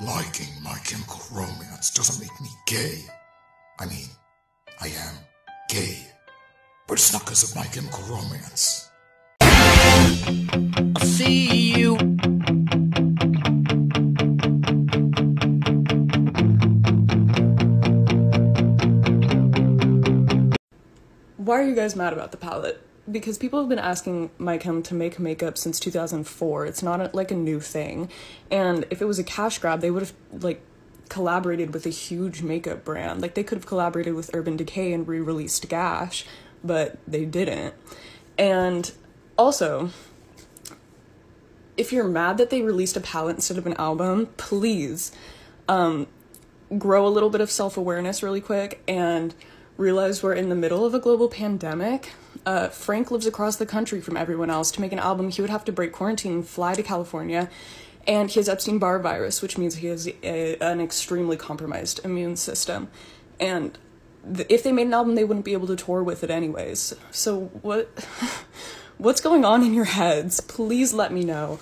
Liking My Chemical Romance doesn't make me gay. I mean, I am gay, but it's not because of My Chemical Romance. I'll see you. Why are you guys mad about the palette? Because people have been asking My Chem to make makeup since 2004. It's not like a new thing. And if it was a cash grab, they would have like collaborated with a huge makeup brand. Like they could have collaborated with Urban Decay and re-released Gash, but they didn't. And also, if you're mad that they released a palette instead of an album, please grow a little bit of self-awareness really quick and realize we're in the middle of a global pandemic. Frank lives across the country from everyone else. To make an album, he would have to break quarantine and fly to California. And he has Epstein-Barr virus, which means he has an extremely compromised immune system. And if they made an album, they wouldn't be able to tour with it anyways. So what's going on in your heads? Please let me know.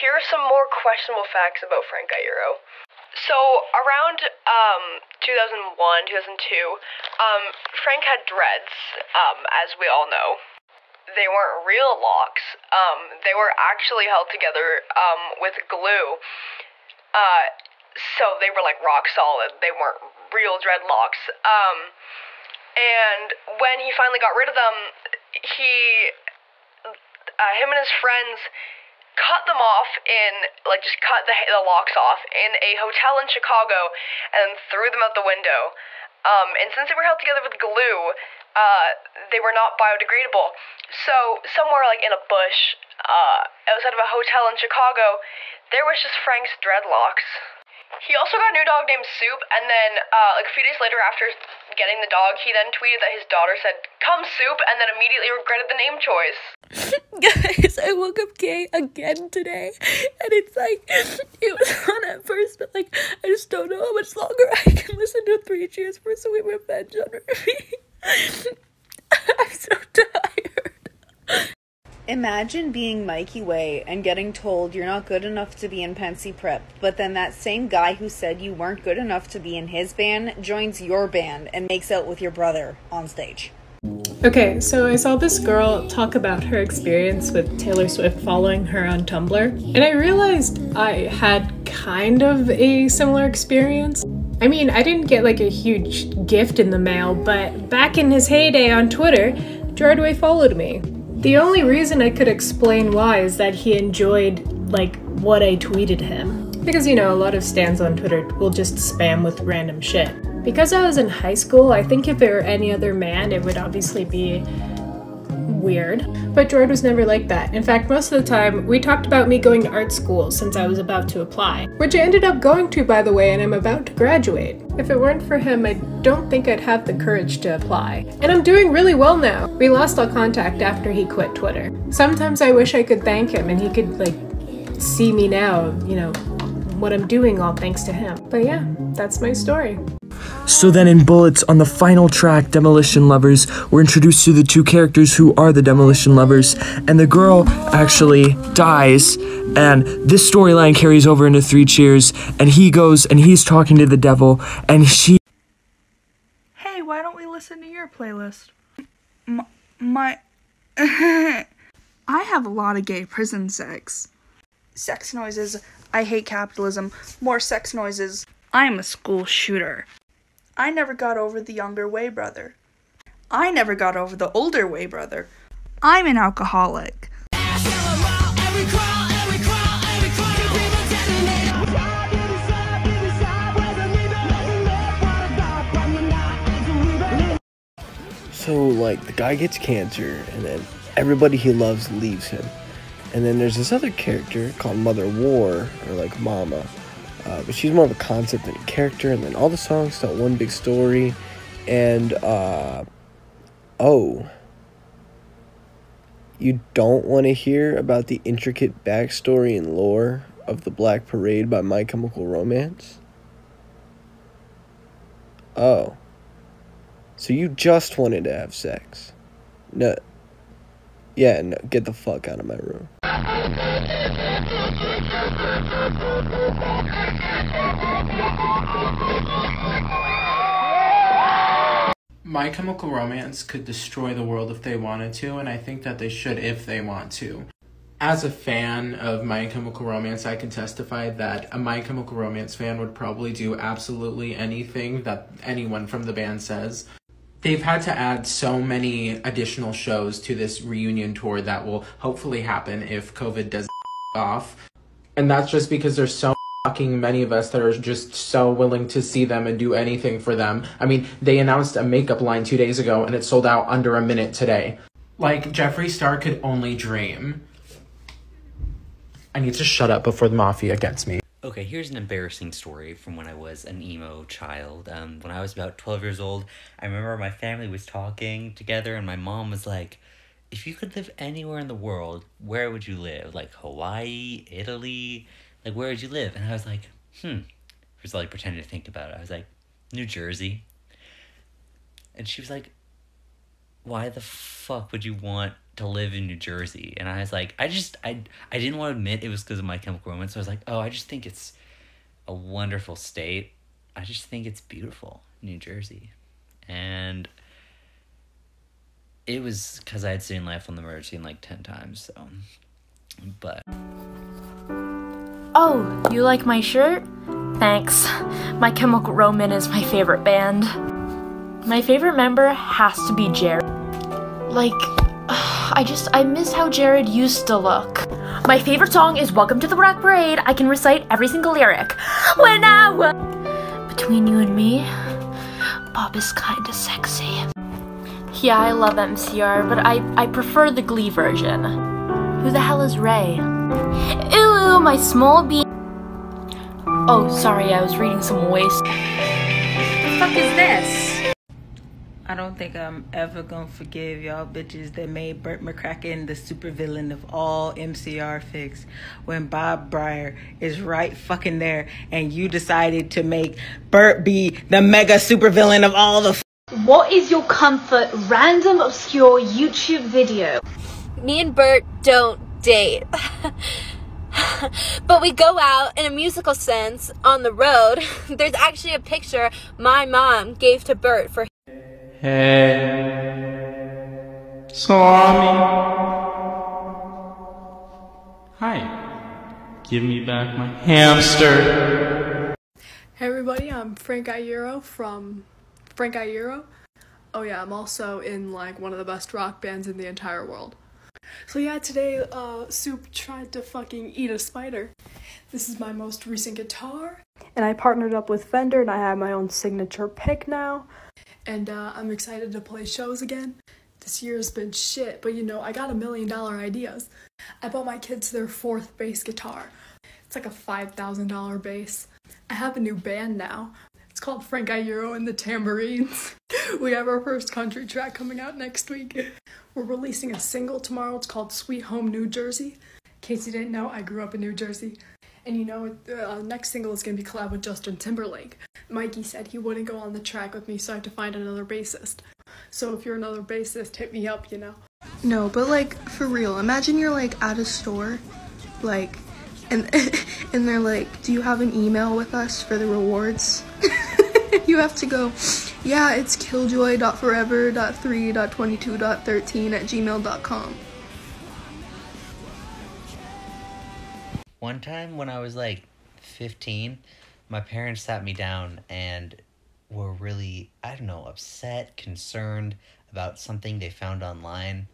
Here are some more questionable facts about Frank Iero. So, around 2001, 2002, Frank had dreads, as we all know. They weren't real locks. They were actually held together with glue. So they were like rock solid. They weren't real dreadlocks. And when he finally got rid of them, him and his friends cut them off just cut the locks off in a hotel in Chicago and threw them out the window. And since they were held together with glue, they were not biodegradable. So somewhere like in a bush, outside of a hotel in Chicago, there was just Frank's dreadlocks. He also got a new dog named Soup, and then a few days later after getting the dog, he then tweeted that his daughter said, "Come Soup," and then immediately regretted the name choice. Guys, I woke up gay again today, and it's like, it was fun at first, but like, I just don't know how much longer I can listen to 3 Cheers for Sweet Revenge on repeat. I'm so tired. Imagine being Mikey Way and getting told you're not good enough to be in Pensy Prep, but then that same guy who said you weren't good enough to be in his band joins your band and makes out with your brother on stage. Okay, so I saw this girl talk about her experience with Taylor Swift following her on Tumblr, and I realized I had kind of a similar experience. I mean, I didn't get like a huge gift in the mail, but back in his heyday on Twitter, Jardway followed me. The only reason I could explain why is that he enjoyed, like, what I tweeted him. Because, you know, a lot of stans on Twitter will just spam with random shit. Because I was in high school, I think if it were any other man, it would obviously be weird. But George was never like that. In fact, most of the time, we talked about me going to art school since I was about to apply. Which I ended up going to, by the way, and I'm about to graduate. If it weren't for him, I don't think I'd have the courage to apply. And I'm doing really well now. We lost all contact after he quit Twitter. Sometimes I wish I could thank him and he could, like, see me now, you know, what I'm doing all thanks to him. But yeah, that's my story. So then in Bullets, on the final track, Demolition Lovers, we're introduced to the two characters who are the Demolition Lovers, and the girl actually dies, and this storyline carries over into 3 Cheers, and he goes and he's talking to the devil, and she... Hey, why don't we listen to your playlist? I have a lot of gay prison sex. Sex noises. I hate capitalism. More sex noises. I'm a school shooter. I never got over the younger Way brother. I never got over the older Way brother. I'm an alcoholic. So, like, the guy gets cancer, and then everybody he loves leaves him. And then there's this other character called Mother War, or like Mama, But she's more of a concept than a character, and then all the songs tell one big story. And, you don't want to hear about the intricate backstory and lore of the Black Parade by My Chemical Romance? Oh. So you just wanted to have sex? No. Yeah, no, get the fuck out of my room. My Chemical Romance could destroy the world if they wanted to, and I think that they should if they want to. As a fan of My Chemical Romance, I can testify that a My Chemical Romance fan would probably do absolutely anything that anyone from the band says. They've had to add so many additional shows to this reunion tour that will hopefully happen if COVID does off. And that's just because there's so fucking many of us that are just so willing to see them and do anything for them. I mean, they announced a makeup line 2 days ago and it sold out under a minute today. Like, Jeffree Star could only dream. I need to shut up before the mafia gets me. Okay, here's an embarrassing story from when I was an emo child. When I was about 12 years old, I remember my family was talking together and my mom was like, if you could live anywhere in the world, where would you live? Like Hawaii, Italy? Like, where would you live? And I was like, just like pretending to think about it. I was like, New Jersey. And she was like, why the fuck would you want to live in New Jersey? And I was like, I didn't want to admit it was because of My Chemical Romance. So I was like, I just think it's a wonderful state. I just think it's beautiful, New Jersey. And it was because I had seen Life on the Murder Scene like 10 times, so. But. Oh, you like my shirt? Thanks. My Chemical Romance is my favorite band. My favorite member has to be Jared. Like, I miss how Jared used to look. My favorite song is Welcome to the Black Parade. I can recite every single lyric. When Between you and me, Bob is kinda sexy. Yeah, I love MCR, but I prefer the Glee version. Who the hell is Ray? Ooh, my small bee. Oh, sorry, I was reading some waste. The fuck is this? I don't think I'm ever gonna forgive y'all bitches that made Burt McCracken the supervillain of all MCR fics when Bob Breyer is right fucking there and you decided to make Burt be the mega supervillain of all the What is your comfort random obscure YouTube video? Me and Bert don't date. But we go out in a musical sense on the road. There's actually a picture my mom gave to Bert for Hey, Salami. Hi. Give me back my hamster. Hey everybody, I'm Frank Iero from Frank Iero. Oh yeah, I'm also in like one of the best rock bands in the entire world. So yeah, today Soup tried to fucking eat a spider. This is my most recent guitar. And I partnered up with Fender and I have my own signature pick now. And I'm excited to play shows again. This year's been shit, but you know, I got $1 million ideas. I bought my kids their 4th bass guitar. It's like a $5,000 bass. I have a new band now. It's called Frank Iero and the Tambourines. We have our first country track coming out next week. We're releasing a single tomorrow. It's called Sweet Home New Jersey. In case you didn't know, I grew up in New Jersey. And you know, next single is going to be collab with Justin Timberlake. Mikey said he wouldn't go on the track with me, so I had to find another bassist. So if you're another bassist, hit me up, you know. No, but like, for real, imagine you're like at a store, like, and they're like, do you have an email with us for the rewards? You have to go, yeah, it's killjoy.forever.3.22.13@gmail.com. One time when I was like 15, my parents sat me down and were really, I don't know, upset, concerned about something they found online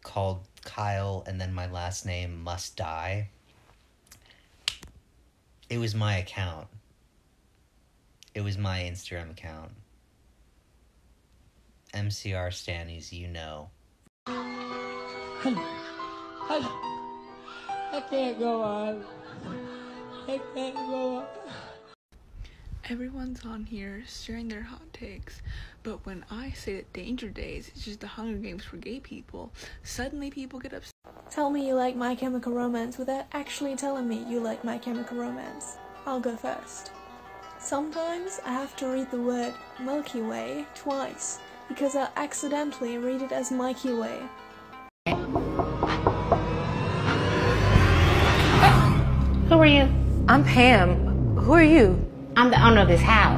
called Kyle and then my last name Must Die. It was my account. It was my Instagram account. MCR Stannies, you know. I can't go on. Everyone's on here sharing their hot takes, but when I say that Danger Days is just the Hunger Games for gay people, suddenly people get upset. Tell me you like My Chemical Romance without actually telling me you like My Chemical Romance. I'll go first. Sometimes I have to read the word Milky Way twice, because I accidentally read it as Mikey Way. Who are you? I'm Pam. Who are you? I'm the owner of this house.